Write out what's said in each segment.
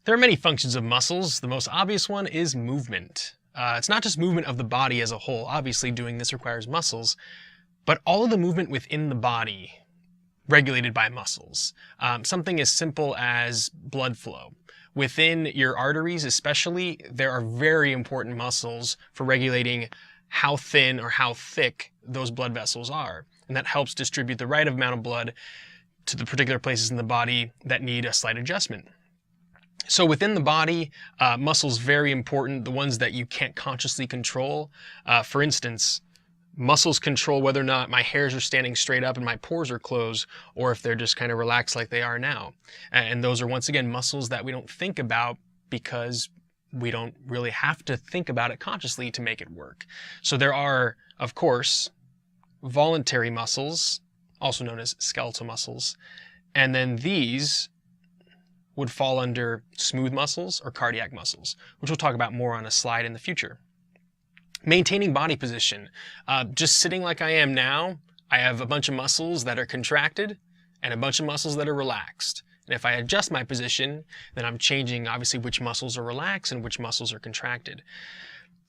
There are many functions of muscles. The most obvious one is movement. It's not just movement of the body as a whole. Obviously, doing this requires muscles, but all of the movement within the body regulated by muscles. Something as simple as blood flow. Within your arteries especially, there are very important muscles for regulating how thin or how thick those blood vessels are. And that helps distribute the right amount of blood to the particular places in the body that need a slight adjustment. So within the body, muscles very important, the ones that you can't consciously control. For instance, muscles control whether or not my hairs are standing straight up and my pores are closed, or if they're just kind of relaxed like they are now. And those are, once again, muscles that we don't think about because we don't really have to think about it consciously to make it work. So there are, of course, voluntary muscles, also known as skeletal muscles, and then these would fall under smooth muscles or cardiac muscles, which we'll talk about more on a slide in the future. Maintaining body position. Just sitting like I am now, I have a bunch of muscles that are contracted and a bunch of muscles that are relaxed. And if I adjust my position, then I'm changing obviously which muscles are relaxed and which muscles are contracted.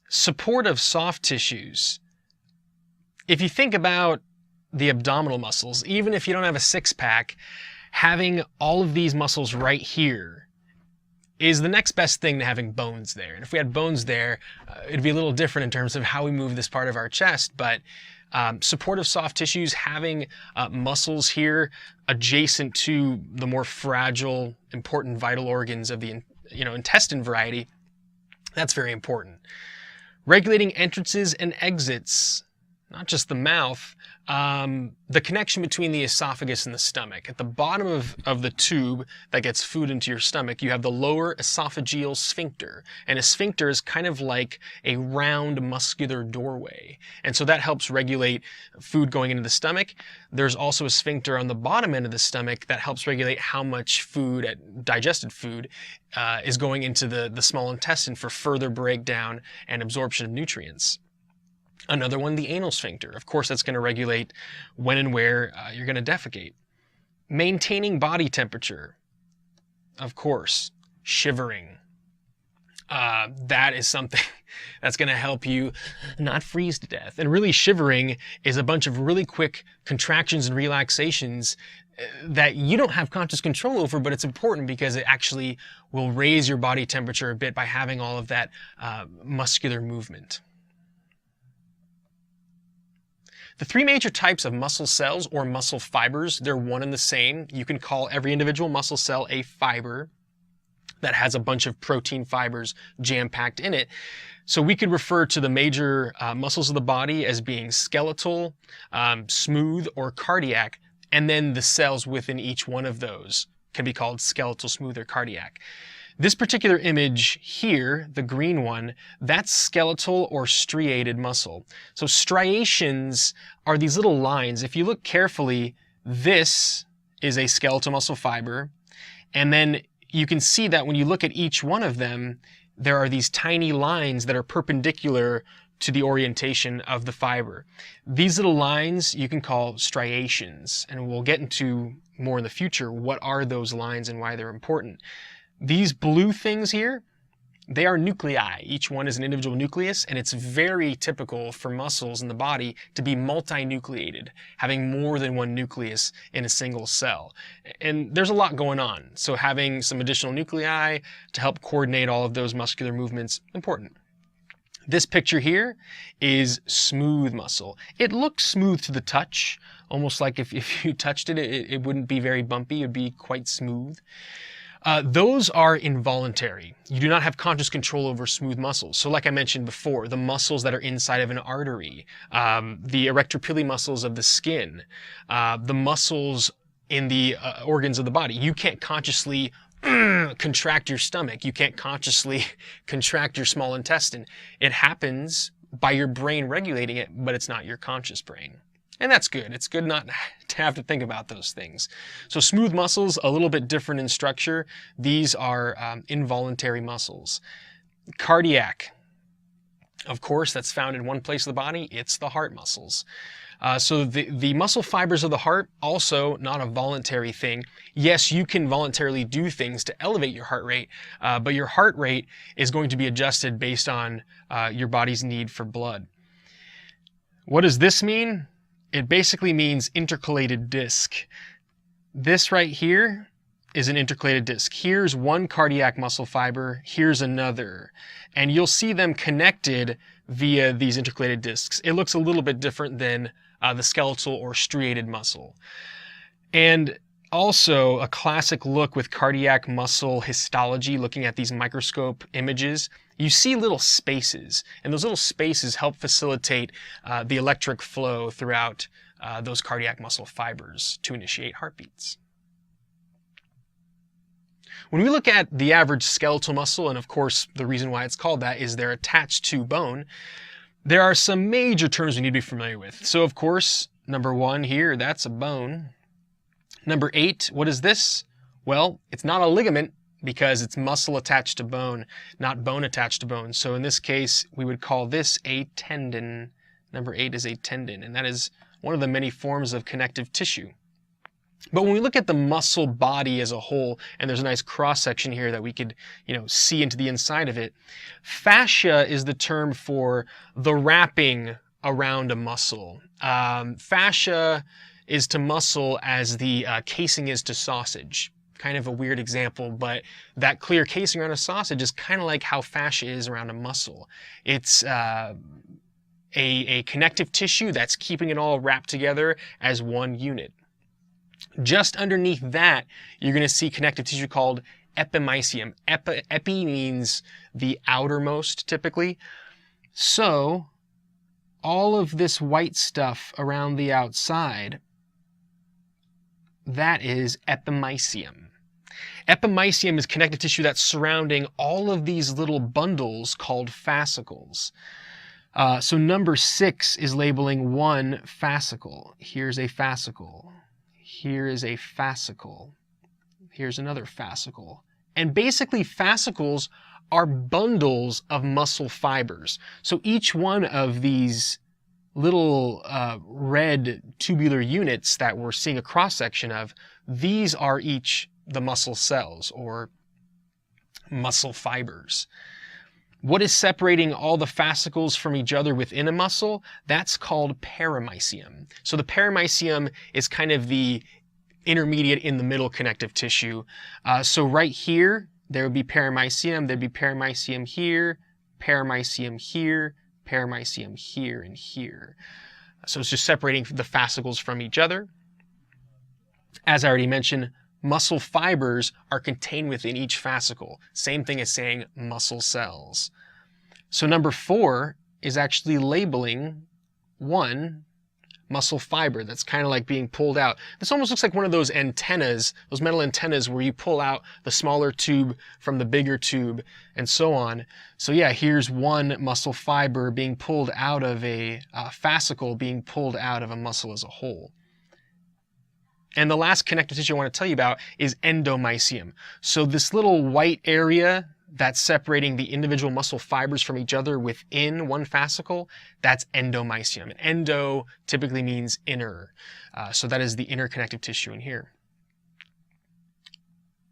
Support of soft tissues. If you think about the abdominal muscles, even if you don't have a six-pack, having all of these muscles right here is the next best thing to having bones there. And if we had bones there, it'd be a little different in terms of how we move this part of our chest, but supportive soft tissues, having muscles here adjacent to the more fragile, important vital organs of the intestine variety, that's very important. Regulating entrances and exits, not just the mouth, the connection between the esophagus and the stomach. At the bottom of the tube that gets food into your stomach, you have the lower esophageal sphincter. And a sphincter is kind of like a round muscular doorway. And so that helps regulate food going into the stomach. There's also a sphincter on the bottom end of the stomach that helps regulate how much food, digested food, is going into the small intestine for further breakdown and absorption of nutrients. Another one, the anal sphincter. Of course, that's going to regulate when and where you're going to defecate. Maintaining body temperature. Of course, shivering. That is something that's going to help you not freeze to death. And really, shivering is a bunch of really quick contractions and relaxations that you don't have conscious control over, but it's important because it actually will raise your body temperature a bit by having all of that muscular movement. The three major types of muscle cells or muscle fibers, they're one and the same. You can call every individual muscle cell a fiber that has a bunch of protein fibers jam-packed in it. So we could refer to the major muscles of the body as being skeletal, smooth, or cardiac, and then the cells within each one of those can be called skeletal, smooth, or cardiac. This particular image here, the green one, that's skeletal or striated muscle. So striations are these little lines. If you look carefully, this is a skeletal muscle fiber. And then you can see that when you look at each one of them, there are these tiny lines that are perpendicular to the orientation of the fiber. These little lines you can call striations, and we'll get into more in the future what are those lines and why they're important. These blue things here, they are nuclei. Each one is an individual nucleus, and it's very typical for muscles in the body to be multinucleated, having more than one nucleus in a single cell. And there's a lot going on, so having some additional nuclei to help coordinate all of those muscular movements, important. This picture here is smooth muscle. It looks smooth to the touch, almost like if you touched it, it wouldn't be very bumpy, it would be quite smooth. Those are involuntary. You do not have conscious control over smooth muscles. So like I mentioned before, the muscles that are inside of an artery, the erector muscles of the skin, the muscles in the organs of the body. You can't consciously contract your stomach. You can't consciously contract your small intestine. It happens by your brain regulating it, but it's not your conscious brain. And that's good. It's good not to have to think about those things. So smooth muscles, a little bit different in structure. These are involuntary muscles. Cardiac, of course, that's found in one place of the body. It's the heart muscles. So the muscle fibers of the heart, also not a voluntary thing. Yes, you can voluntarily do things to elevate your heart rate, but your heart rate is going to be adjusted based on your body's need for blood. What does this mean? It basically means intercalated disc. This right here is an intercalated disc. Here's one cardiac muscle fiber, here's another. And you'll see them connected via these intercalated discs. It looks a little bit different than the skeletal or striated muscle. And also a classic look with cardiac muscle histology, looking at these microscope images, you see little spaces, and those little spaces help facilitate the electric flow throughout those cardiac muscle fibers to initiate heartbeats. When we look at the average skeletal muscle, and of course the reason why it's called that is they're attached to bone, there are some major terms we need to be familiar with. So of course, number 1 here, that's a bone. Number 8, what is this? Well, it's not a ligament because it's muscle attached to bone, not bone attached to bone. So in this case, we would call this a tendon. Number 8 is a tendon, and that is one of the many forms of connective tissue. But when we look at the muscle body as a whole, and there's a nice cross-section here that we could, see into the inside of it, fascia is the term for the wrapping around a muscle. Fascia is to muscle as the casing is to sausage. Kind of a weird example, but that clear casing around a sausage is kind of like how fascia is around a muscle. It's a connective tissue that's keeping it all wrapped together as one unit. Just underneath that, you're going to see connective tissue called epimysium. Epi means the outermost, typically. So all of this white stuff around the outside, that is epimysium. Epimysium is connective tissue that's surrounding all of these little bundles called fascicles. So number 6 is labeling one fascicle. Here's a fascicle. Here is a fascicle. Here's another fascicle. And basically fascicles are bundles of muscle fibers. So each one of these little red tubular units that we're seeing a cross-section of, these are each the muscle cells or muscle fibers. What is separating all the fascicles from each other within a muscle? That's called perimysium. So the perimysium is kind of the intermediate in the middle connective tissue. So right here, there would be perimysium, there'd be perimysium here, perimysium here, perimysium here, and here. So it's just separating the fascicles from each other. As I already mentioned, muscle fibers are contained within each fascicle. Same thing as saying muscle cells. So number 4 is actually labeling one muscle fiber that's kind of like being pulled out. This almost looks like one of those antennas, those metal antennas where you pull out the smaller tube from the bigger tube and so on. So yeah, here's one muscle fiber being pulled out of a fascicle, being pulled out of a muscle as a whole. And the last connective tissue I want to tell you about is endomysium. So this little white area that's separating the individual muscle fibers from each other within one fascicle, that's endomysium. And endo typically means inner. So that is the inner connective tissue in here.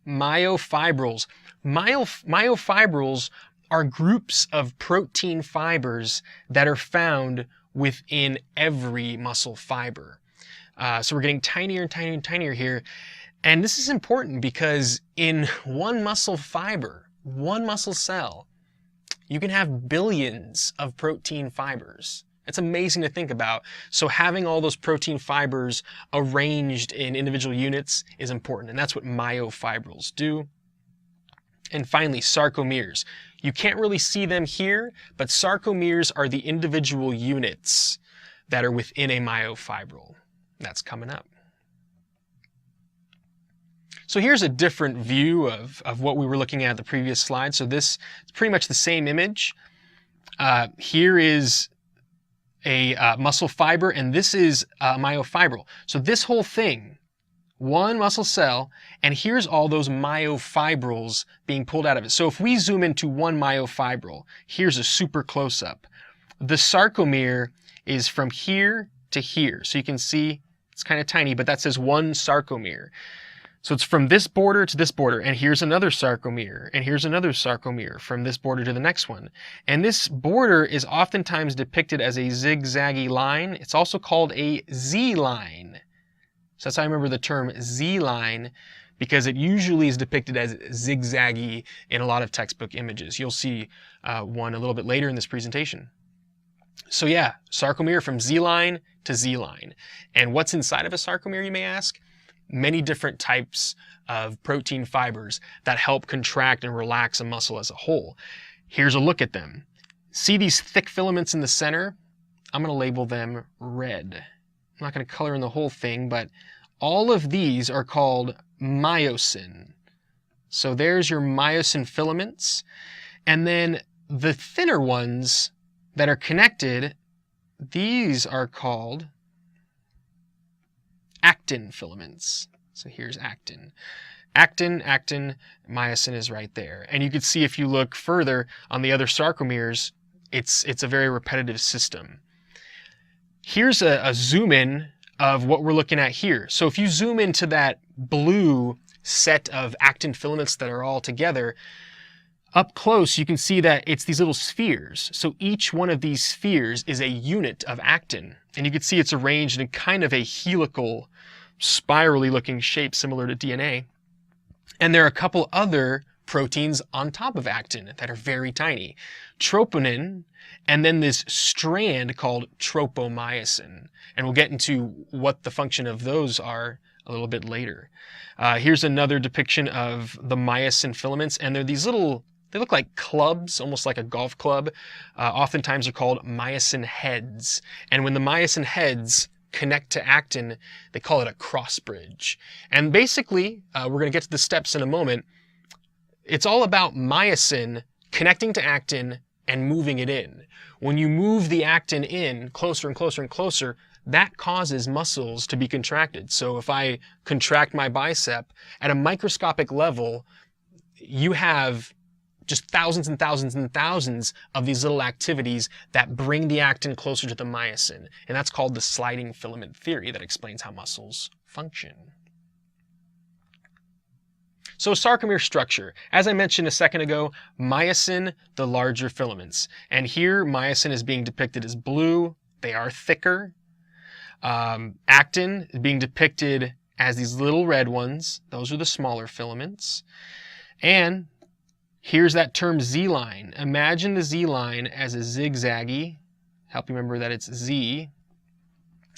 Myofibrils. Myofibrils are groups of protein fibers that are found within every muscle fiber. So we're getting tinier and tinier and tinier here. And this is important because in one muscle fiber, one muscle cell, you can have billions of protein fibers. It's amazing to think about. So having all those protein fibers arranged in individual units is important, and that's what myofibrils do. And finally, sarcomeres. You can't really see them here, but sarcomeres are the individual units that are within a myofibril. That's coming up. So here's a different view of what we were looking at the previous slide. So this is pretty much the same image. Here is a muscle fiber, and this is a myofibril. So this whole thing, one muscle cell, and here's all those myofibrils being pulled out of it. So if we zoom into one myofibril, here's a super close-up. The sarcomere is from here to here. So you can see it's kind of tiny, but that says 1 sarcomere. So it's from this border to this border, and here's another sarcomere, and here's another sarcomere from this border to the next one. And this border is oftentimes depicted as a zigzaggy line. It's also called a Z-line. So that's how I remember the term Z-line, because it usually is depicted as zigzaggy in a lot of textbook images. You'll see one a little bit later in this presentation. So yeah, sarcomere from Z-line to Z-line. And what's inside of a sarcomere, you may ask? Many different types of protein fibers that help contract and relax a muscle as a whole. Here's a look at them. See these thick filaments in the center? I'm going to label them red. I'm not going to color in the whole thing, but all of these are called myosin. So there's your myosin filaments. And then the thinner ones that are connected, these are called actin filaments. So here's actin. Actin, myosin is right there. And you can see if you look further on the other sarcomeres, it's a very repetitive system. Here's a zoom in of what we're looking at here. So if you zoom into that blue set of actin filaments that are all together, up close you can see that it's these little spheres. So each one of these spheres is a unit of actin. And you can see it's arranged in kind of a helical, spirally looking shape similar to DNA. And there are a couple other proteins on top of actin that are very tiny. Troponin, and then this strand called tropomyosin. And we'll get into what the function of those are a little bit later. Here's another depiction of the myosin filaments, and they're these little, they look like clubs, almost like a golf club. Oftentimes they're called myosin heads. And when the myosin heads connect to actin, they call it a cross bridge. And basically, we're going to get to the steps in a moment. It's all about myosin connecting to actin and moving it in. When you move the actin in closer and closer and closer, that causes muscles to be contracted. So if I contract my bicep at a microscopic level, you have just thousands and thousands and thousands of these little activities that bring the actin closer to the myosin. And that's called the sliding filament theory that explains how muscles function. So sarcomere structure, as I mentioned a second ago, myosin, the larger filaments. And here myosin is being depicted as blue. They are thicker. Actin is being depicted as these little red ones. Those are the smaller filaments. And here's that term Z-line. Imagine the Z-line as a zigzaggy. Help you remember that it's Z.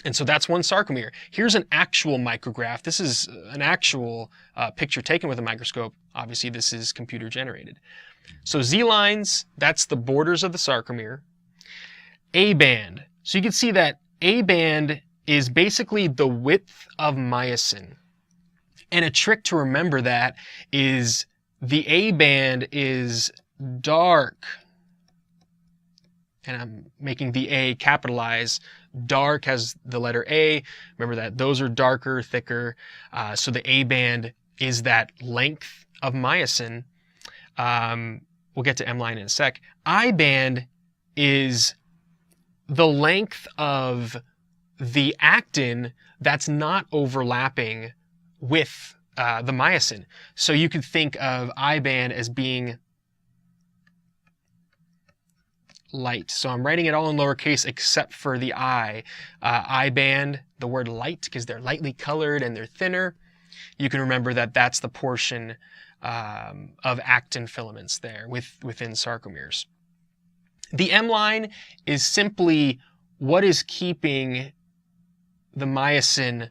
And so that's one sarcomere. Here's an actual micrograph. This is an actual picture taken with a microscope. Obviously, this is computer generated. So Z-lines, that's the borders of the sarcomere. A-band. So you can see that A-band is basically the width of myosin. And a trick to remember that is the A-band is dark. And I'm making the A capitalize. Dark has the letter A. Remember that those are darker, thicker. So the A-band is that length of myosin. We'll get to M-line in a sec. I-band is the length of the actin that's not overlapping with the myosin. So you could think of I-band as being light. So I'm writing it all in lowercase except for the I. I-band, the word light, because they're lightly colored and they're thinner. You can remember that that's the portion of actin filaments there within sarcomeres. The M-line is simply what is keeping the myosin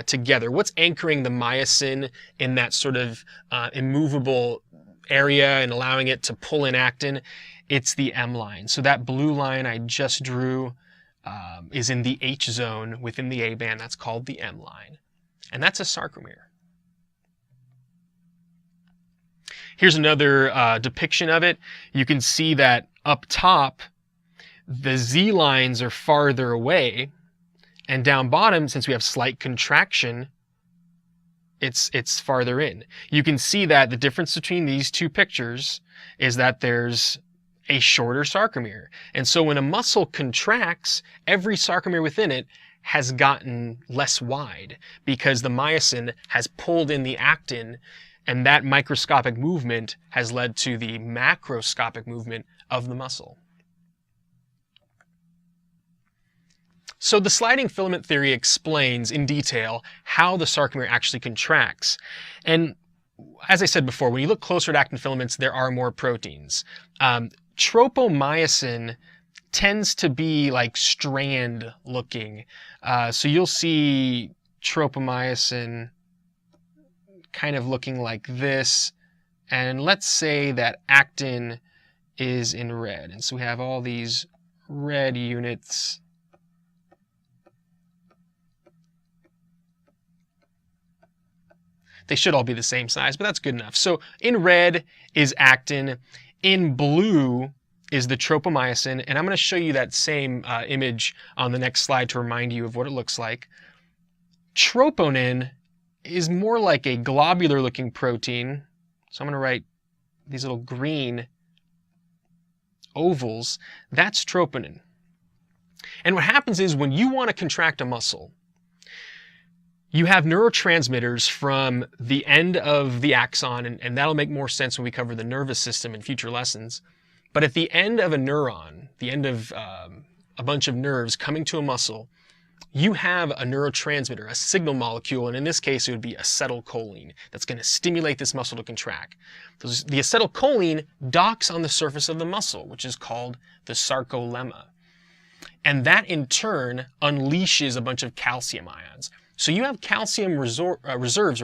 together. What's anchoring the myosin in that sort of immovable area and allowing it to pull in actin? It's the M-line. So that blue line I just drew is in the H zone within the A-band. That's called the M-line. And that's a sarcomere. Here's another depiction of it. You can see that up top, the Z lines are farther away. And down bottom, since we have slight contraction, it's farther in. You can see that the difference between these two pictures is that there's a shorter sarcomere. And so when a muscle contracts, every sarcomere within it has gotten less wide because the myosin has pulled in the actin, and that microscopic movement has led to the macroscopic movement of the muscle. So the sliding filament theory explains in detail how the sarcomere actually contracts. And as I said before, when you look closer at actin filaments, there are more proteins. Tropomyosin tends to be like strand looking. So you'll see tropomyosin kind of looking like this. And let's say that actin is in red. And so we have all these red units. They should all be the same size, but that's good enough. So in red is actin. In blue is the tropomyosin. And I'm going to show you that same image on the next slide to remind you of what it looks like. Troponin is more like a globular looking protein. So I'm going to write these little green ovals. That's troponin. And what happens is when you want to contract a muscle, you have neurotransmitters from the end of the axon, and that'll make more sense when we cover the nervous system in future lessons. But at the end of a neuron, the end of a bunch of nerves coming to a muscle, you have a neurotransmitter, a signal molecule, and in this case it would be acetylcholine that's going to stimulate this muscle to contract. The acetylcholine docks on the surface of the muscle, which is called the sarcolemma. And that in turn unleashes a bunch of calcium ions. So you have calcium reserves,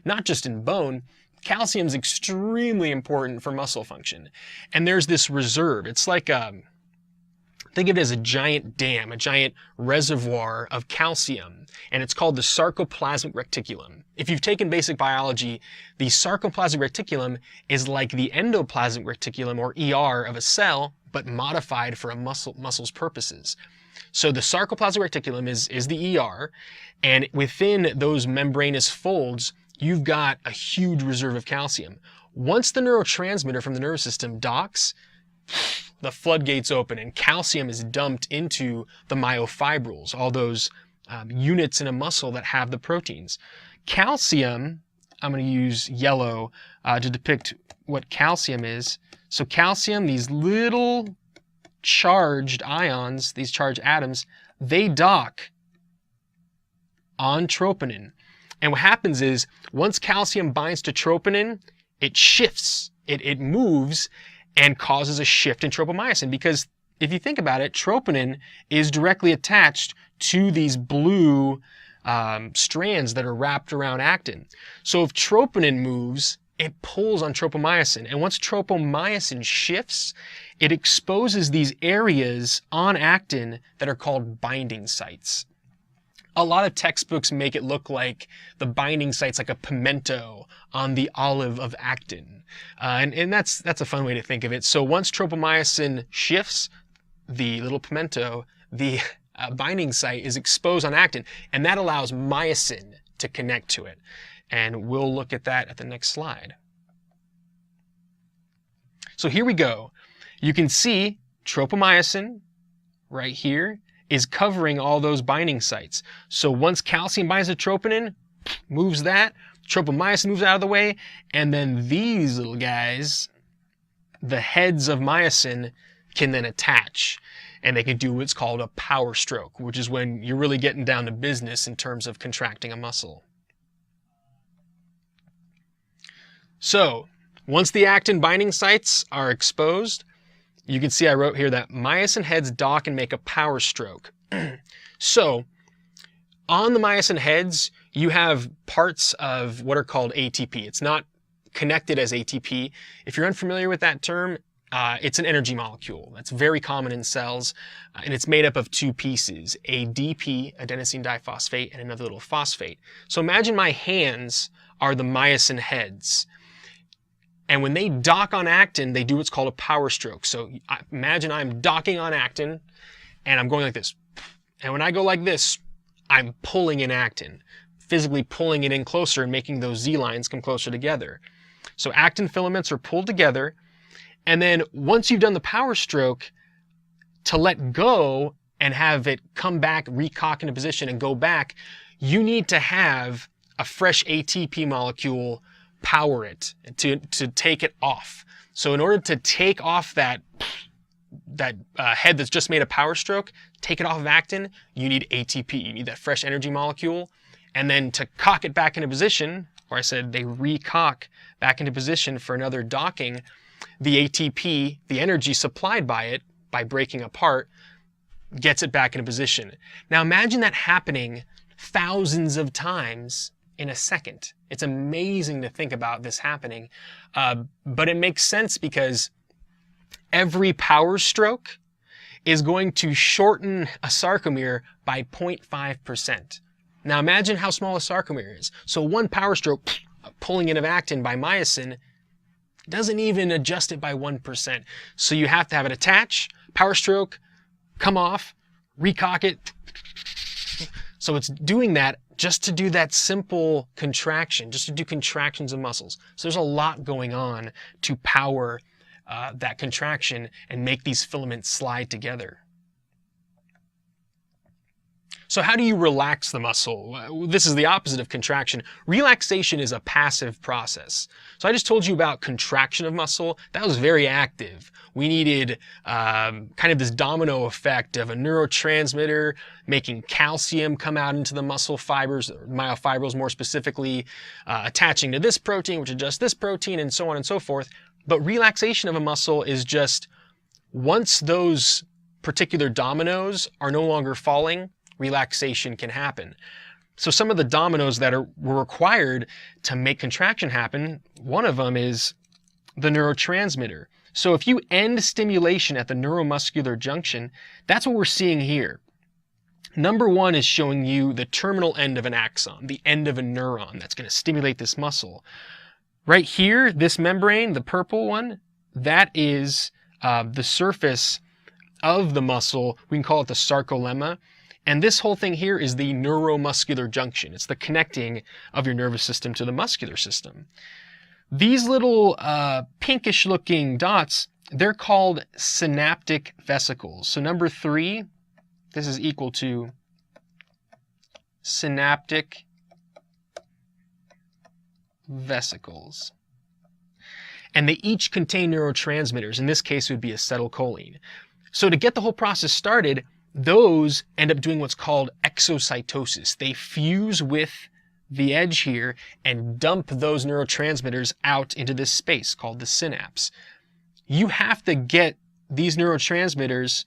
not just in bone. Calcium is extremely important for muscle function. And there's this reserve. It's like, think of it as a giant dam, a giant reservoir of calcium. And it's called the sarcoplasmic reticulum. If you've taken basic biology, the sarcoplasmic reticulum is like the endoplasmic reticulum, or ER, of a cell, but modified for a muscle's purposes. So the sarcoplasmic reticulum is the ER, and within those membranous folds, you've got a huge reserve of calcium. Once the neurotransmitter from the nervous system docks, the floodgates open and calcium is dumped into the myofibrils, all those units in a muscle that have the proteins. Calcium, I'm going to use yellow to depict what calcium is. So calcium, these little charged ions, these charged atoms, they dock on troponin. And what happens is, once calcium binds to troponin, it shifts, it moves, and causes a shift in tropomyosin. Because if you think about it, troponin is directly attached to these blue strands that are wrapped around actin. So if troponin moves, it pulls on tropomyosin. And once tropomyosin shifts, it exposes these areas on actin that are called binding sites. A lot of textbooks make it look like the binding site's like a pimento on the olive of actin. And that's a fun way to think of it. So once tropomyosin shifts, the little pimento, the binding site is exposed on actin, and that allows myosin to connect to it. And we'll look at that at the next slide. So here we go. You can see tropomyosin right here is covering all those binding sites. So once calcium binds to troponin, moves that, tropomyosin moves out of the way, and then these little guys, the heads of myosin, can then attach. And they can do what's called a power stroke, which is when you're really getting down to business in terms of contracting a muscle. So once the actin binding sites are exposed, you can see I wrote here that myosin heads dock and make a power stroke. So on the myosin heads, you have parts of what are called ATP. It's not connected as ATP. If you're unfamiliar with that term, it's an energy molecule. That's very common in cells, and it's made up of two pieces, ADP, adenosine diphosphate, and another little phosphate. So imagine my hands are the myosin heads. And when they dock on actin, they do what's called a power stroke. So imagine I'm docking on actin, and I'm going like this. And when I go like this, I'm pulling in actin, physically pulling it in closer and making those Z lines come closer together. So actin filaments are pulled together, and then once you've done the power stroke, to let go and have it come back, recock into position and go back, you need to have a fresh ATP molecule power it to take it off. So in order to take off that head that's just made a power stroke, take it off of actin, you need ATP. You need that fresh energy molecule. And then to cock it back into position, where I said they recock back into position for another docking, the ATP, the energy supplied by it, by breaking apart, gets it back into position. Now imagine that happening thousands of times in a second. It's amazing to think about this happening, but it makes sense because every power stroke is going to shorten a sarcomere by 0.5%. Now imagine how small a sarcomere is. So one power stroke, pulling in of actin by myosin, doesn't even adjust it by 1%. So you have to have it attach, power stroke, come off, recock it. So it's doing that just to do that simple contraction, just to do contractions of muscles. So there's a lot going on to power that contraction and make these filaments slide together. So how do you relax the muscle? This is the opposite of contraction. Relaxation is a passive process. So I just told you about contraction of muscle. That was very active. We needed kind of this domino effect of a neurotransmitter making calcium come out into the muscle fibers, myofibrils more specifically, attaching to this protein, which adjusts this protein, and so on and so forth. But relaxation of a muscle is just once those particular dominoes are no longer falling, relaxation can happen. So some of the dominoes that were required to make contraction happen, one of them is the neurotransmitter. So if you end stimulation at the neuromuscular junction, that's what we're seeing here. Number one is showing you the terminal end of an axon, the end of a neuron that's going to stimulate this muscle. Right here, this membrane, the purple one, that is the surface of the muscle. We can call it the sarcolemma. And this whole thing here is the neuromuscular junction. It's the connecting of your nervous system to the muscular system. These little pinkish looking dots, they're called synaptic vesicles. So number 3, this is equal to synaptic vesicles. And they each contain neurotransmitters. In this case, it would be acetylcholine. So to get the whole process started, those end up doing what's called exocytosis. They fuse with the edge here and dump those neurotransmitters out into this space called the synapse. You have to get these neurotransmitters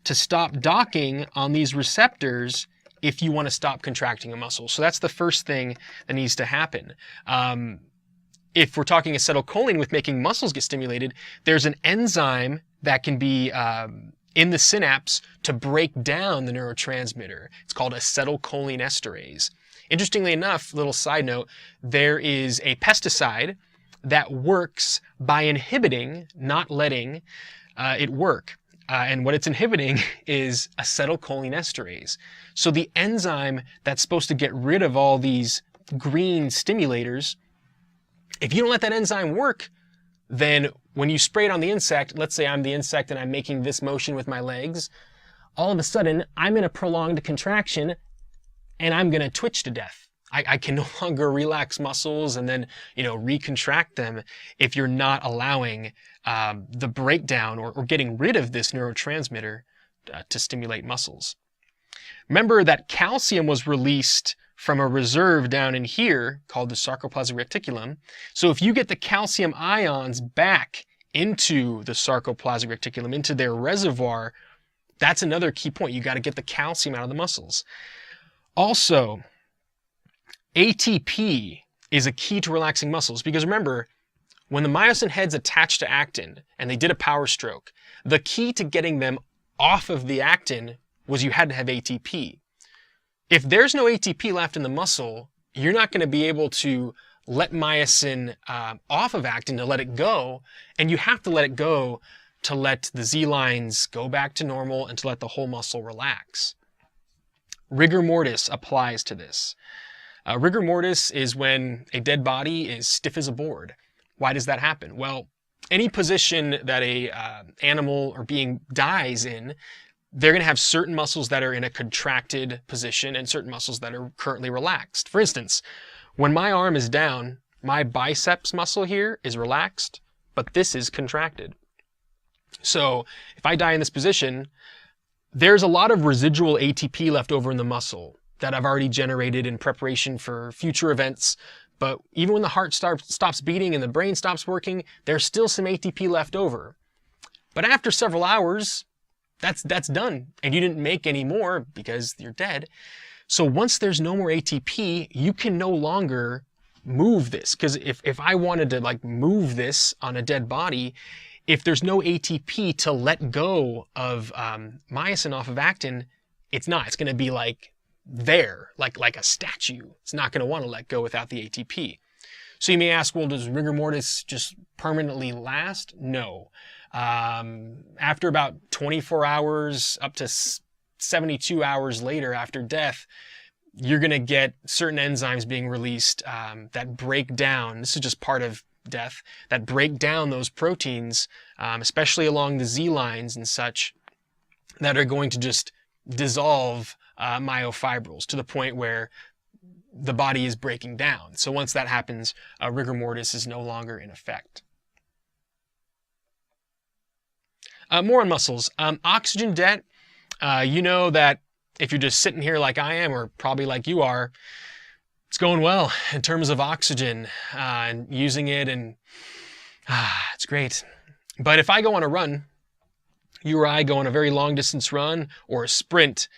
to stop docking on these receptors if you want to stop contracting a muscle. So that's the first thing that needs to happen. If we're talking acetylcholine with making muscles get stimulated, there's an enzyme that can be in the synapse to break down the neurotransmitter. It's called acetylcholine esterase. Interestingly enough, little side note, there is a pesticide that works by inhibiting, not letting it work. And what it's inhibiting is acetylcholine esterase. So the enzyme that's supposed to get rid of all these green stimulators, if you don't let that enzyme work, then when you spray it on the insect, let's say I'm the insect and I'm making this motion with my legs, all of a sudden I'm in a prolonged contraction and I'm going to twitch to death. I can no longer relax muscles and then, recontract them if you're not allowing the breakdown or getting rid of this neurotransmitter to stimulate muscles. Remember that calcium was released from a reserve down in here called the sarcoplasmic reticulum. So if you get the calcium ions back into the sarcoplasmic reticulum, into their reservoir, that's another key point. You got to get the calcium out of the muscles. Also, ATP is a key to relaxing muscles because remember, when the myosin heads attached to actin and they did a power stroke, the key to getting them off of the actin was you had to have ATP. If there's no ATP left in the muscle, you're not going to be able to let myosin off of actin to let it go, and you have to let it go to let the Z lines go back to normal and to let the whole muscle relax. Rigor mortis applies to this. Rigor mortis is when a dead body is stiff as a board. Why does that happen? Well, any position that a animal or being dies in, they're going to have certain muscles that are in a contracted position and certain muscles that are currently relaxed. For instance, when my arm is down, my biceps muscle here is relaxed, but this is contracted. So if I die in this position, there's a lot of residual ATP left over in the muscle that I've already generated in preparation for future events. But even when the heart stops beating and the brain stops working, there's still some ATP left over. But after several hours, that's done. And you didn't make any more because you're dead. So once there's no more ATP, you can no longer move this. Because if I wanted to like move this on a dead body, if there's no ATP to let go of myosin off of actin, it's not. It's going to be like there, like a statue. It's not going to want to let go without the ATP. So you may ask, well, does rigor mortis just permanently last? No. After about 24 hours up to 72 hours later after death, you're going to get certain enzymes being released that break down. This is just part of death, that break down those proteins, especially along the Z lines and such, that are going to just dissolve myofibrils to the point where the body is breaking down. So once that happens, rigor mortis is no longer in effect. More on muscles. Oxygen debt, you know that if you're just sitting here like I am, or probably like you are, it's going well in terms of oxygen and using it, and it's great. But if I go on a run, you or I go on a very long distance run or a sprint,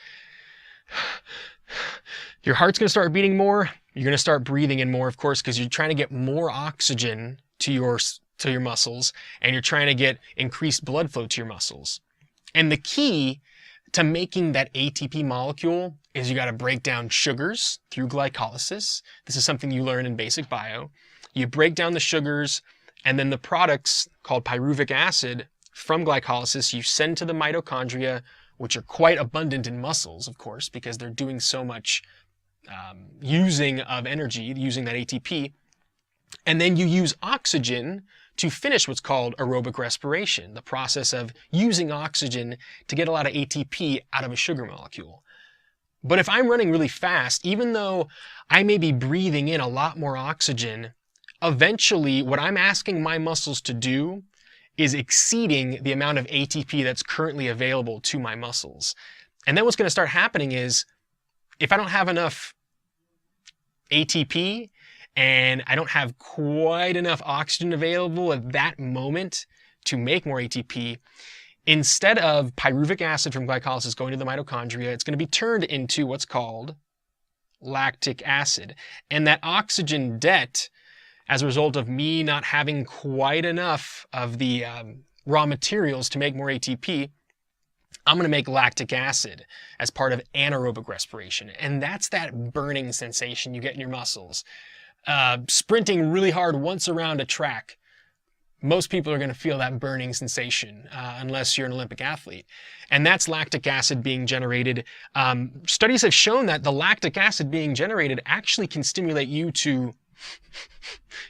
your heart's going to start beating more. You're going to start breathing in more, of course, because you're trying to get more oxygen to your muscles, and you're trying to get increased blood flow to your muscles. And the key to making that ATP molecule is you got to break down sugars through glycolysis. This is something you learn in basic bio. You break down the sugars, and then the products called pyruvic acid from glycolysis you send to the mitochondria, which are quite abundant in muscles, of course, because they're doing so much using of energy, using that ATP. And then you use oxygen to finish what's called aerobic respiration, the process of using oxygen to get a lot of ATP out of a sugar molecule. But if I'm running really fast, even though I may be breathing in a lot more oxygen, eventually what I'm asking my muscles to do is exceeding the amount of ATP that's currently available to my muscles. And then what's going to start happening is, if I don't have enough ATP and I don't have quite enough oxygen available at that moment to make more ATP, instead of pyruvic acid from glycolysis going to the mitochondria, it's going to be turned into what's called lactic acid. And that oxygen debt, as a result of me not having quite enough of the raw materials to make more ATP, I'm going to make lactic acid as part of anaerobic respiration. And that's that burning sensation you get in your muscles. Sprinting really hard once around a track, most people are going to feel that burning sensation unless you're an Olympic athlete. And that's lactic acid being generated. Studies have shown that the lactic acid being generated actually can stimulate you to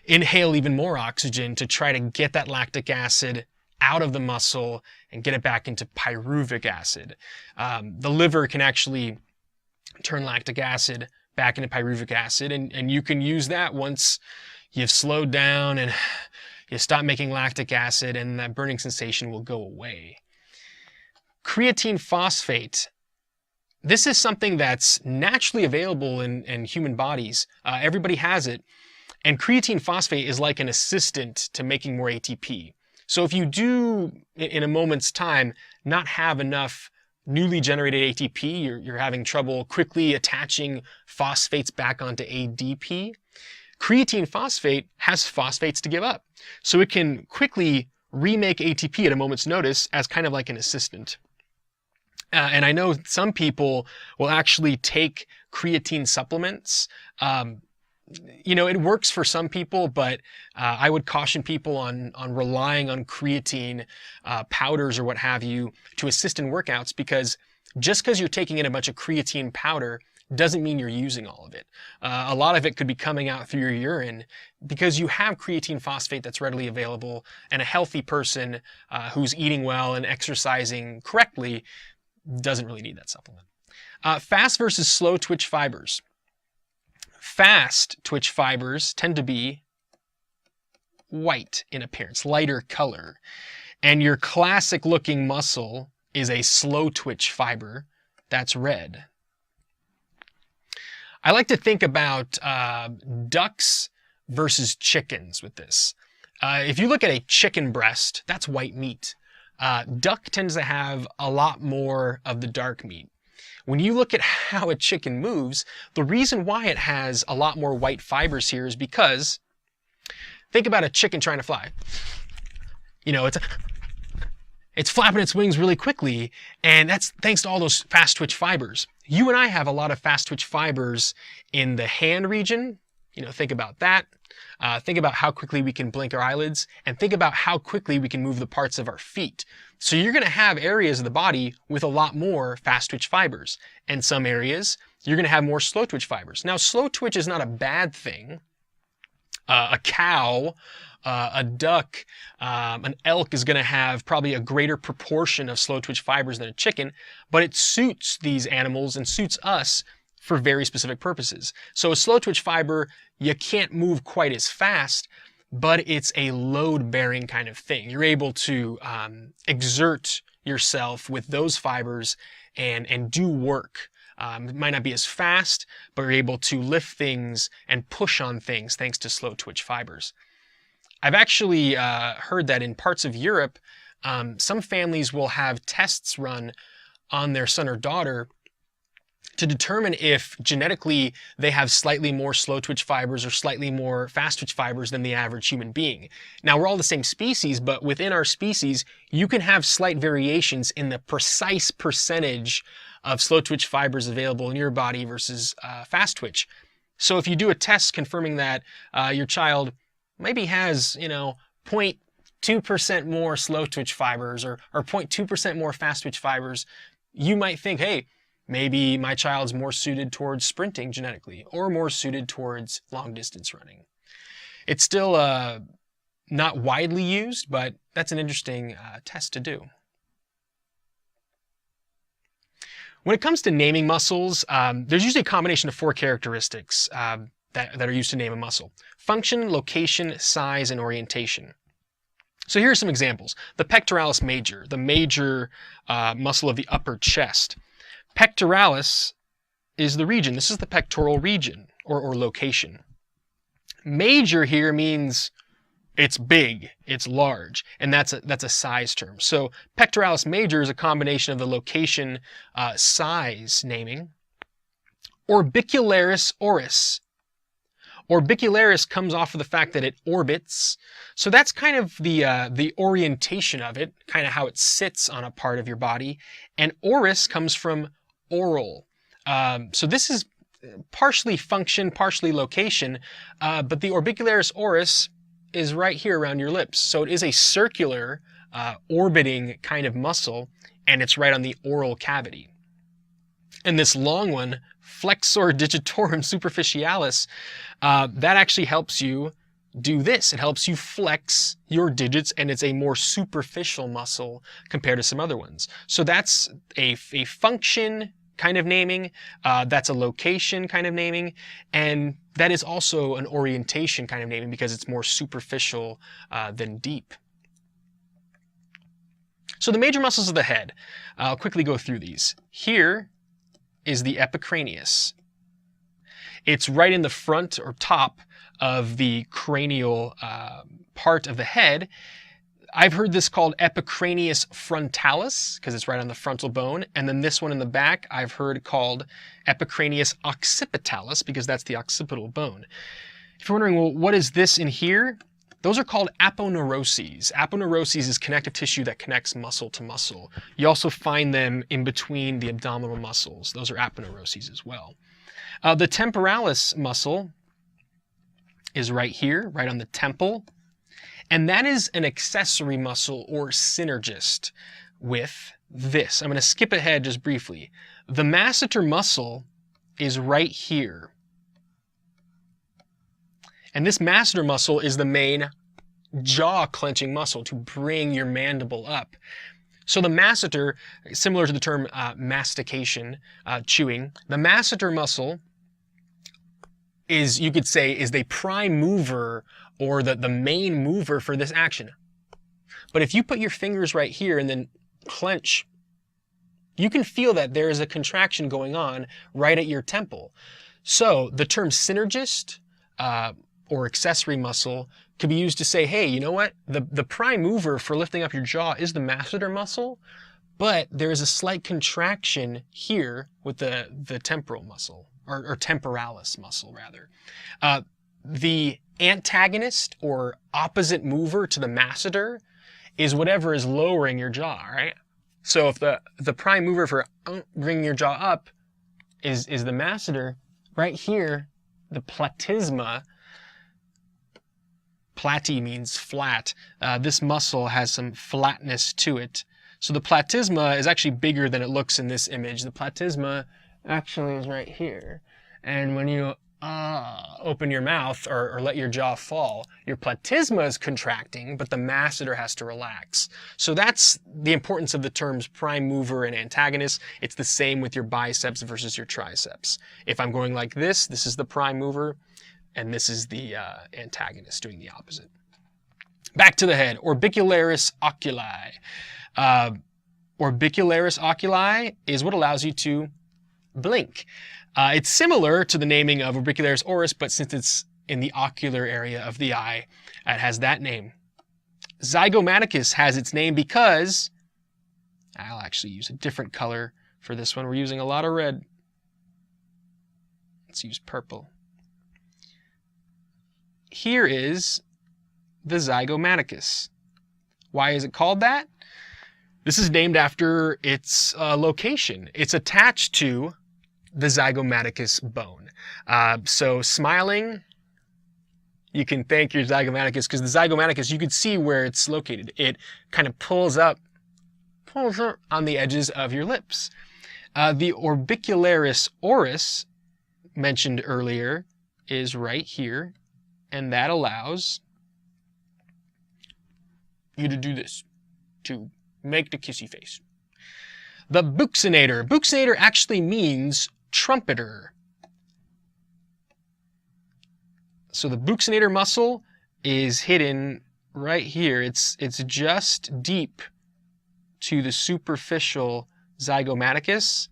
inhale even more oxygen to try to get that lactic acid out of the muscle and get it back into pyruvic acid. The liver can actually turn lactic acid back into pyruvic acid, and you can use that once you've slowed down and you stop making lactic acid, and that burning sensation will go away. Creatine phosphate. This is something that's naturally available in human bodies. Everybody has it. And creatine phosphate is like an assistant to making more ATP. So if you do, in a moment's time, not have enough newly generated ATP, you're having trouble quickly attaching phosphates back onto ADP, creatine phosphate has phosphates to give up. So it can quickly remake ATP at a moment's notice as kind of like an assistant. And I know some people will actually take creatine supplements. You know, it works for some people, but I would caution people on relying on creatine powders or what have you to assist in workouts, because just because you're taking in a bunch of creatine powder doesn't mean you're using all of it. A lot of it could be coming out through your urine because you have creatine phosphate that's readily available, and a healthy person who's eating well and exercising correctly, doesn't really need that supplement. Fast versus slow twitch fibers. Fast twitch fibers tend to be white in appearance, lighter color. And your classic looking muscle is a slow twitch fiber that's red. I like to think about ducks versus chickens with this. If you look at a chicken breast, that's white meat. Duck tends to have a lot more of the dark meat. When you look at how a chicken moves, the reason why it has a lot more white fibers here is because, think about a chicken trying to fly. You know, it's flapping its wings really quickly, and that's thanks to all those fast twitch fibers. You and I have a lot of fast twitch fibers in the hand region. You know, think about that. Think about how quickly we can blink our eyelids, and think about how quickly we can move the parts of our feet. So you're going to have areas of the body with a lot more fast twitch fibers, and some areas you're going to have more slow twitch fibers. Now, slow twitch is not a bad thing. A cow, a duck, an elk is going to have probably a greater proportion of slow twitch fibers than a chicken, but it suits these animals and suits us for very specific purposes. So a slow twitch fiber, you can't move quite as fast, but it's a load-bearing kind of thing. You're able to exert yourself with those fibers and do work. It might not be as fast, but you're able to lift things and push on things thanks to slow twitch fibers. I've actually heard that in parts of Europe, some families will have tests run on their son or daughter to determine if genetically they have slightly more slow twitch fibers or slightly more fast twitch fibers than the average human being. Now, we're all the same species, but within our species, you can have slight variations in the precise percentage of slow twitch fibers available in your body versus fast twitch. So if you do a test confirming that your child maybe has, 0.2% more slow twitch fibers or 0.2% more fast twitch fibers, you might think, hey, maybe my child's more suited towards sprinting genetically or more suited towards long distance running. It's still not widely used, but that's an interesting test to do. When it comes to naming muscles, there's usually a combination of 4 characteristics that are used to name a muscle: function, location, size, and orientation. So here are some examples. The pectoralis major, the major muscle of the upper chest. Pectoralis is the region. This is the pectoral region or location. Major here means it's big, it's large, and that's a size term. So pectoralis major is a combination of the location, size naming. Orbicularis oris. Orbicularis comes off of the fact that it orbits. So that's kind of the orientation of it, kind of how it sits on a part of your body. And oris comes from oral. So this is partially function, partially location, but the orbicularis oris is right here around your lips. So it is a circular, orbiting kind of muscle, and it's right on the oral cavity. And this long one, flexor digitorum superficialis, that actually helps you do this. It helps you flex your digits, and it's a more superficial muscle compared to some other ones. So that's a function kind of naming, that's a location kind of naming, and that is also an orientation kind of naming because it's more superficial than deep. So the major muscles of the head, I'll quickly go through these. Here is the epicranius. It's right in the front or top of the cranial part of the head. I've heard this called epicranius frontalis because it's right on the frontal bone. And then this one in the back I've heard called epicranius occipitalis because that's the occipital bone. If you're wondering, well, what is this in here? Those are called aponeuroses. Aponeuroses is connective tissue that connects muscle to muscle. You also find them in between the abdominal muscles. Those are aponeuroses as well. The temporalis muscle is right here, right on the temple. And that is an accessory muscle or synergist with this. I'm going to skip ahead just briefly. The masseter muscle is right here. And this masseter muscle is the main jaw clenching muscle to bring your mandible up. So the masseter, similar to the term mastication, chewing, the masseter muscle is, you could say, is the prime mover or the main mover for this action. But if you put your fingers right here and then clench, you can feel that there is a contraction going on right at your temple. So the term synergist or accessory muscle could be used to say, hey, you know what? The prime mover for lifting up your jaw is the masseter muscle, but there is a slight contraction here with the temporal muscle, or temporalis muscle, rather. The antagonist or opposite mover to the masseter is whatever is lowering your jaw, right? So if the prime mover for bringing your jaw up is the masseter, right here, the platysma, platy means flat, this muscle has some flatness to it. So the platysma is actually bigger than it looks in this image. The platysma actually is right here. And when you open your mouth or let your jaw fall, your platysma is contracting, but the masseter has to relax. So that's the importance of the terms prime mover and antagonist. It's the same with your biceps versus your triceps. If I'm going like this is the prime mover, and this is the antagonist doing the opposite. Back to the head, orbicularis oculi. Orbicularis oculi is what allows you to blink. It's similar to the naming of orbicularis oris, but since it's in the ocular area of the eye, it has that name. Zygomaticus has its name because, I'll actually use a different color for this one. We're using a lot of red. Let's use purple. Here is the zygomaticus. Why is it called that? This is named after its location. It's attached to the zygomaticus bone. So smiling, you can thank your zygomaticus, because the zygomaticus, you could see where it's located. It kind of pulls up on the edges of your lips. The orbicularis oris, mentioned earlier, is right here, and that allows you to do this, to make the kissy face. The buccinator. Buccinator actually means trumpeter. So the buccinator muscle is hidden right here. It's just deep to the superficial zygomaticus.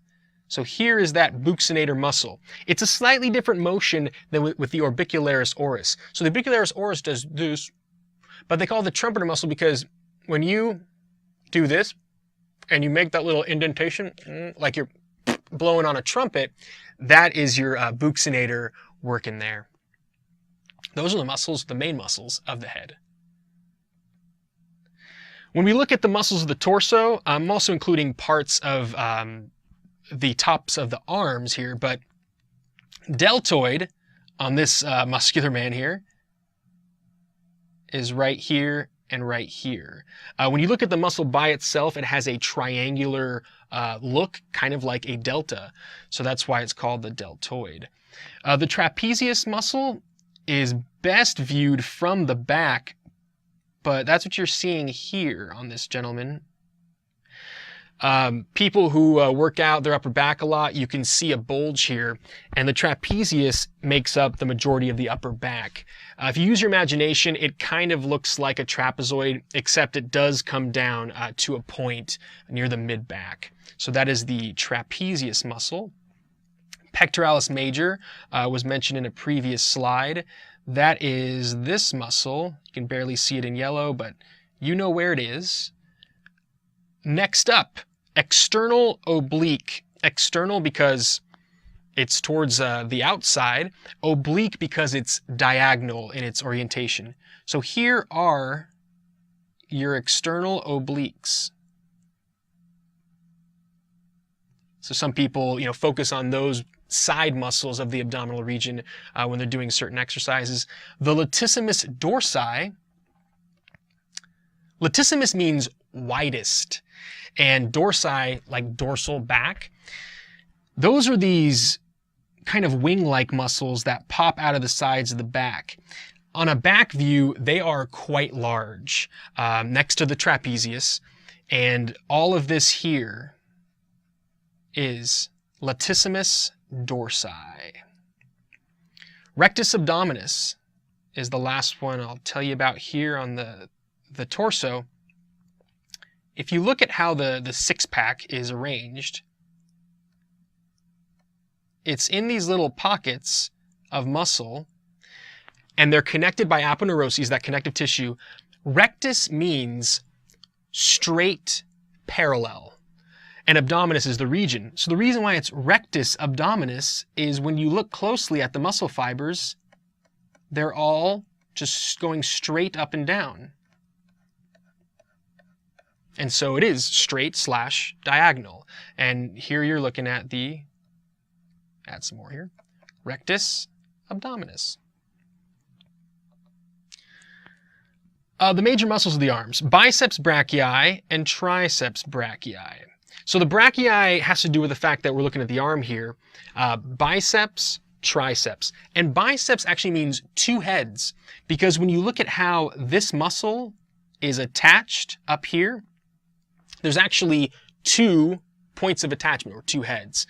So here is that buccinator muscle. It's a slightly different motion than with the orbicularis oris. So the orbicularis oris does this, but they call it the trumpeter muscle because when you do this and you make that little indentation, like you're blowing on a trumpet, that is your buccinator working there. Those are the muscles, the main muscles of the head. When we look at the muscles of the torso, I'm also including parts of the tops of the arms here, but deltoid on this muscular man here is right here and right here. When you look at the muscle by itself, it has a triangular look, kind of like a delta. So that's why it's called the deltoid. The trapezius muscle is best viewed from the back, but that's what you're seeing here on this gentleman. People who work out their upper back a lot, you can see a bulge here, and the trapezius makes up the majority of the upper back. If you use your imagination, it kind of looks like a trapezoid, except it does come down to a point near the mid-back. So that is the trapezius muscle. Pectoralis major was mentioned in a previous slide. That is this muscle. You can barely see it in yellow, but you know where it is. Next up, external oblique. External because it's towards the outside. Oblique because it's diagonal in its orientation. So here are your external obliques. So some people, focus on those side muscles of the abdominal region when they're doing certain exercises. The latissimus dorsi. Latissimus means widest, and dorsi, like dorsal back. Those are these kind of wing-like muscles that pop out of the sides of the back. On a back view, they are quite large next to the trapezius. And all of this here is latissimus dorsi. Rectus abdominis is the last one I'll tell you about here on the torso. If you look at how the six-pack is arranged, it's in these little pockets of muscle, and they're connected by aponeuroses, that connective tissue. Rectus means straight parallel, and abdominis is the region. So the reason why it's rectus abdominis is when you look closely at the muscle fibers, they're all just going straight up and down. And so it is straight / diagonal. And here you're looking at add some more here, rectus abdominis. The major muscles of the arms, biceps brachii and triceps brachii. So the brachii has to do with the fact that we're looking at the arm here. Biceps, triceps. And biceps actually means two heads, because when you look at how this muscle is attached up here, there's actually 2 points of attachment, or 2 heads.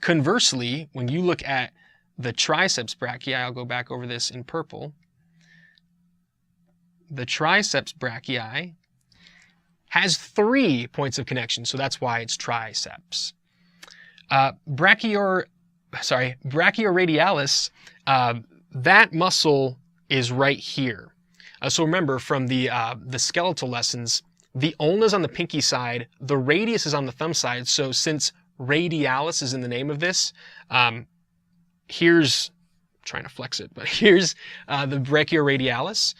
Conversely, when you look at the triceps brachii, I'll go back over this in purple. The triceps brachii has 3 points of connection, so that's why it's triceps. Brachioradialis, that muscle is right here. So remember from the skeletal lessons, the ulna is on the pinky side, the radius is on the thumb side. So since radialis is in the name of this, here's, I'm trying to flex it, but here's the brachioradialis.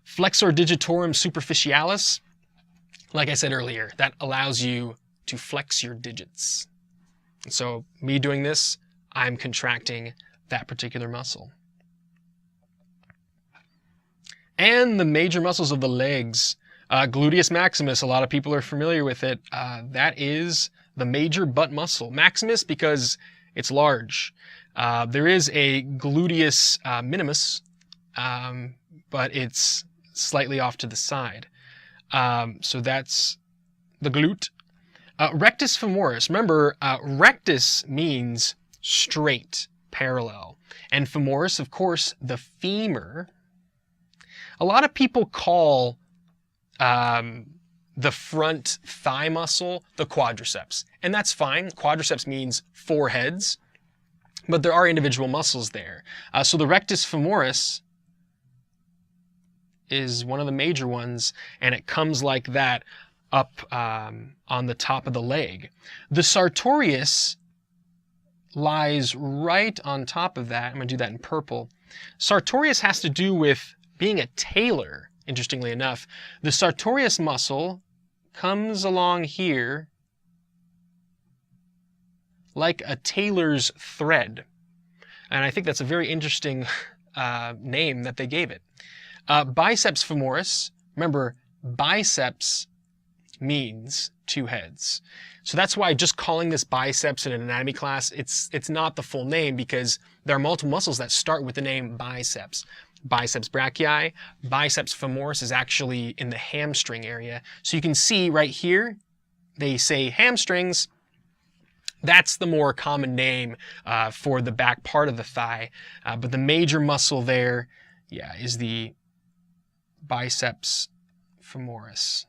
Flexor digitorum superficialis, like I said earlier, that allows you to flex your digits. And so me doing this, I'm contracting that particular muscle. And the major muscles of the legs, gluteus maximus, a lot of people are familiar with it. That is the major butt muscle. Maximus because it's large. There is a gluteus minimus, but it's slightly off to the side. So that's the glute. Rectus femoris. Remember, rectus means straight, parallel. And femoris, of course, the femur. A lot of people call the front thigh muscle the quadriceps. And that's fine. Quadriceps means 4 heads. But there are individual muscles there. So the rectus femoris is one of the major ones, and it comes like that up on the top of the leg. The sartorius lies right on top of that. I'm going to do that in purple. Sartorius has to do with being a tailor, interestingly enough. The sartorius muscle comes along here like a tailor's thread. And I think that's a very interesting name that they gave it. Biceps femoris, remember, biceps means 2 heads. So that's why just calling this biceps in an anatomy class, it's not the full name, because there are multiple muscles that start with the name biceps. Biceps brachii, biceps femoris is actually in the hamstring area. So you can see right here, they say hamstrings. That's the more common name for the back part of the thigh. But the major muscle there, yeah, is the biceps femoris.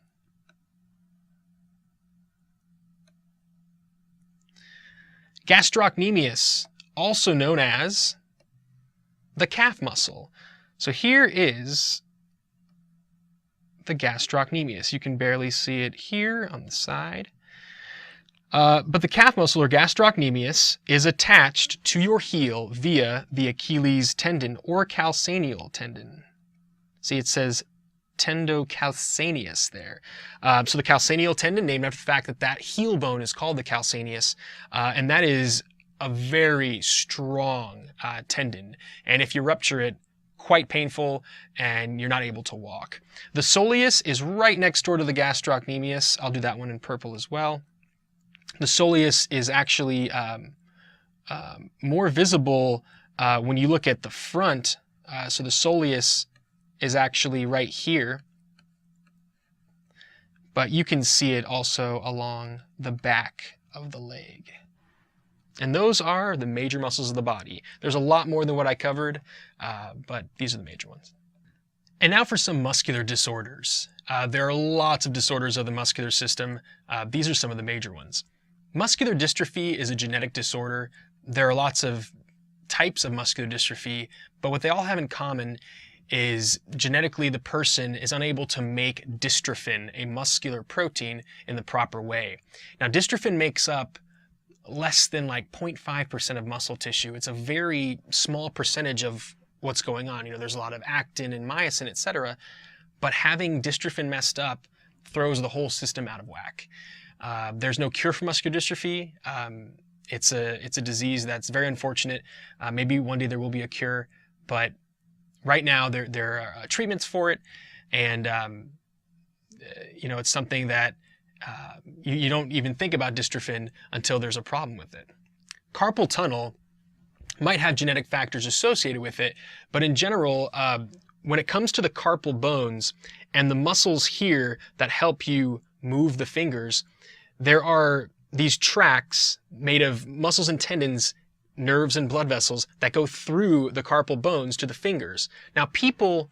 Gastrocnemius, also known as the calf muscle. So here is the gastrocnemius. You can barely see it here on the side. But the calf muscle, or gastrocnemius, is attached to your heel via the Achilles tendon or calcaneal tendon. See, it says tendocalcaneus there. So the calcaneal tendon, named after the fact that that heel bone is called the calcaneus, and that is a very strong tendon. And if you rupture it, quite painful, and you're not able to walk. The soleus is right next door to the gastrocnemius. I'll do that one in purple as well. The soleus is actually more visible when you look at the front. So the soleus is actually right here. but you can see it also along the back of the leg. And those are the major muscles of the body. There's a lot more than what I covered, but these are the major ones. And now for some muscular disorders. There are lots of disorders of the muscular system. These are some of the major ones. Muscular dystrophy is a genetic disorder. There are lots of types of muscular dystrophy, but what they all have in common is genetically the person is unable to make dystrophin, a muscular protein, in the proper way. Now, dystrophin makes up less than like 0.5% of muscle tissue. It's a very small percentage of what's going on. There's a lot of actin and myosin, etc. But having dystrophin messed up throws the whole system out of whack. There's no cure for muscular dystrophy. It's a disease that's very unfortunate. Maybe one day there will be a cure, but right now there are treatments for it, and it's something that you don't even think about dystrophin until there's a problem with it. Carpal tunnel might have genetic factors associated with it, but in general, when it comes to the carpal bones and the muscles here that help you move the fingers, there are these tracts made of muscles and tendons, nerves and blood vessels that go through the carpal bones to the fingers. Now, people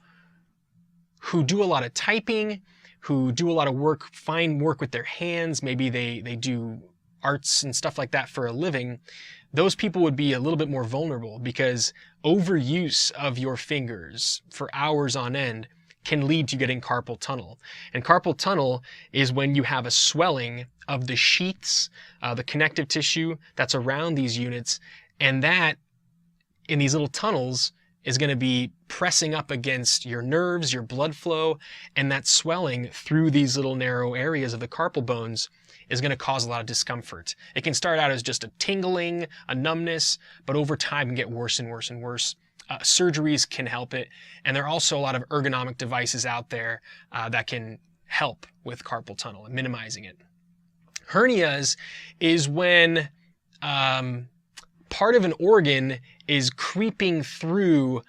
who do a lot of typing, who do a lot of work, fine work with their hands, maybe they do arts and stuff like that for a living, those people would be a little bit more vulnerable because overuse of your fingers for hours on end can lead to getting carpal tunnel. And carpal tunnel is when you have a swelling of the sheaths, the connective tissue that's around these units, and that in these little tunnels is going to be pressing up against your nerves, your blood flow, and that swelling through these little narrow areas of the carpal bones is going to cause a lot of discomfort. It can start out as just a tingling, a numbness, but over time can get worse and worse and worse. Surgeries can help it, and there are also a lot of ergonomic devices out there that can help with carpal tunnel and minimizing it. Hernias is when part of an organ is creeping through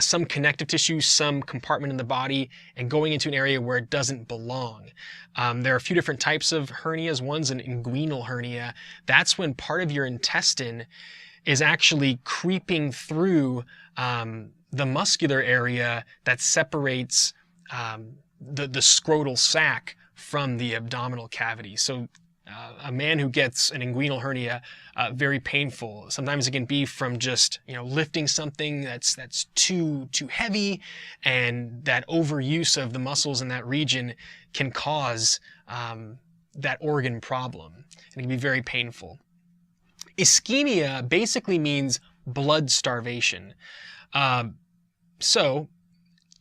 some connective tissue, some compartment in the body, and going into an area where it doesn't belong. There are a few different types of hernias. One's an inguinal hernia. That's when part of your intestine is actually creeping through the muscular area that separates the scrotal sac from the abdominal cavity. So a man who gets an inguinal hernia, very painful. Sometimes it can be from just lifting something that's too heavy, and that overuse of the muscles in that region can cause that organ problem, and it can be very painful. Ischemia basically means blood starvation. So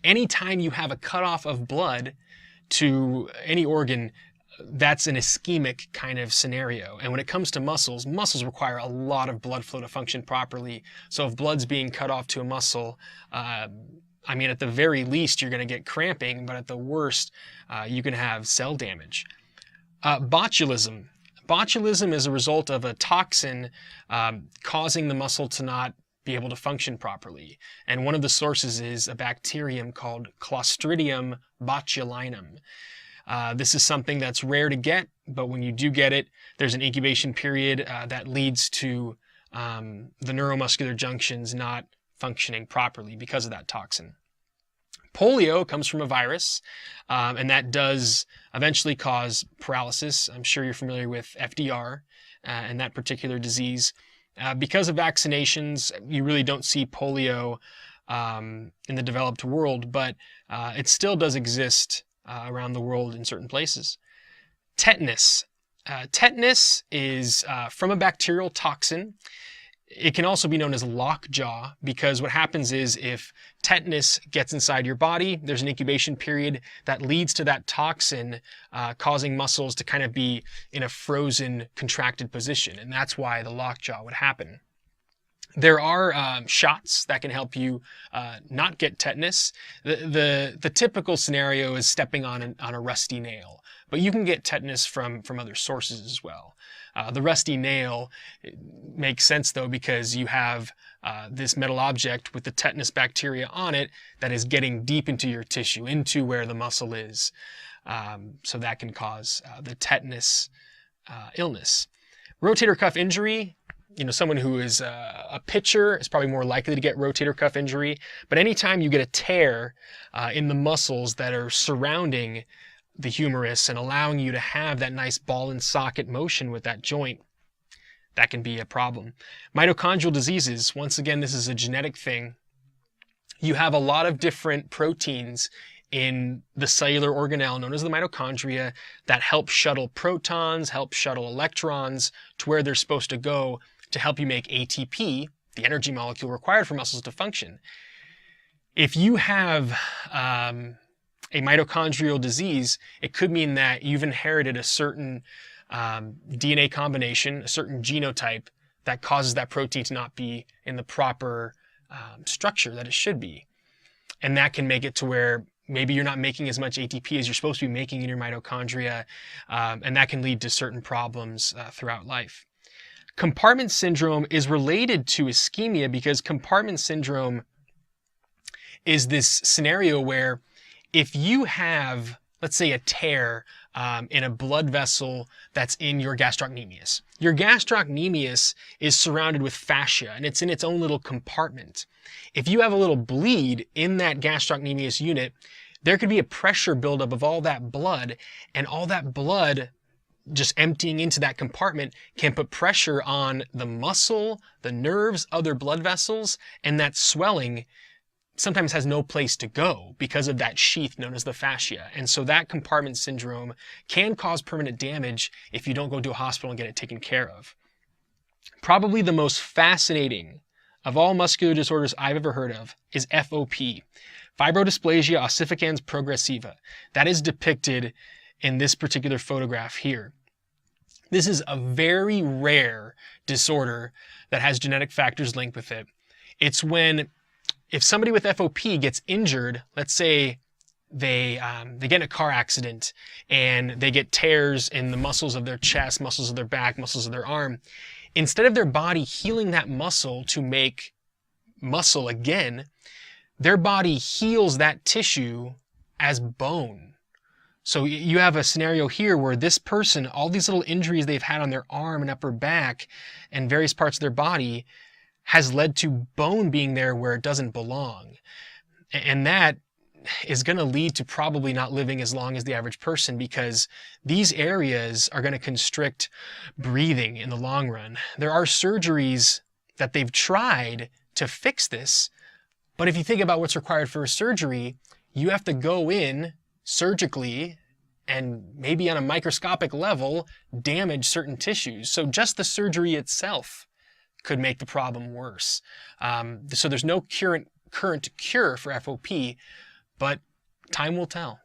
anytime you have a cutoff of blood to any organ, that's an ischemic kind of scenario. And when it comes to muscles, muscles require a lot of blood flow to function properly. So if blood's being cut off to a muscle, at the very least, you're going to get cramping, but at the worst, you can have cell damage. Botulism. Botulism is a result of a toxin causing the muscle to not be able to function properly. And one of the sources is a bacterium called Clostridium botulinum. This is something that's rare to get, but when you do get it, there's an incubation period that leads to the neuromuscular junctions not functioning properly because of that toxin. Polio comes from a virus, and that does eventually cause paralysis. I'm sure you're familiar with FDR and that particular disease. Because of vaccinations, you really don't see polio in the developed world, but it still does exist around the world in certain places. Tetanus. Tetanus is from a bacterial toxin. It can also be known as lockjaw, because what happens is if tetanus gets inside your body, there's an incubation period that leads to that toxin causing muscles to kind of be in a frozen, contracted position, and that's why the lockjaw would happen. There are shots that can help you not get tetanus. The typical scenario is stepping on a rusty nail, but you can get tetanus from other sources as well. The rusty nail makes sense though, because you have this metal object with the tetanus bacteria on it that is getting deep into your tissue, into where the muscle is. So that can cause the tetanus illness. Rotator cuff injury, someone who is a pitcher is probably more likely to get rotator cuff injury. But anytime you get a tear in the muscles that are surrounding the humerus and allowing you to have that nice ball and socket motion with that joint, that can be a problem. Mitochondrial diseases, once again, this is a genetic thing. You have a lot of different proteins in the cellular organelle known as the mitochondria that help shuttle protons, help shuttle electrons to where they're supposed to go to help you make ATP, the energy molecule required for muscles to function. If you have a mitochondrial disease, it could mean that you've inherited a certain DNA combination, a certain genotype that causes that protein to not be in the proper structure that it should be. And that can make it to where maybe you're not making as much ATP as you're supposed to be making in your mitochondria, and that can lead to certain problems throughout life. Compartment syndrome is related to ischemia because compartment syndrome is this scenario where if you have, let's say, a tear in a blood vessel that's in your gastrocnemius. Your gastrocnemius is surrounded with fascia, and it's in its own little compartment. If you have a little bleed in that gastrocnemius unit, there could be a pressure buildup of all that blood, and all that blood just emptying into that compartment can put pressure on the muscle, the nerves, other blood vessels, and that swelling sometimes has no place to go because of that sheath known as the fascia. And so that compartment syndrome can cause permanent damage if you don't go to a hospital and get it taken care of. Probably the most fascinating of all muscular disorders I've ever heard of is FOP, fibrodysplasia ossificans progressiva. That is depicted in this particular photograph here. This is a very rare disorder that has genetic factors linked with it. It's when if somebody with FOP gets injured, let's say they get in a car accident and they get tears in the muscles of their chest, muscles of their back, muscles of their arm, instead of their body healing that muscle to make muscle again, their body heals that tissue as bone. So you have a scenario here where this person, all these little injuries they've had on their arm and upper back and various parts of their body has led to bone being there where it doesn't belong. And that is going to lead to probably not living as long as the average person because these areas are going to constrict breathing in the long run. There are surgeries that they've tried to fix this, but if you think about what's required for a surgery, you have to go in surgically and maybe on a microscopic level damage certain tissues. So just the surgery itself could make the problem worse. So there's no current cure for FOP, but time will tell.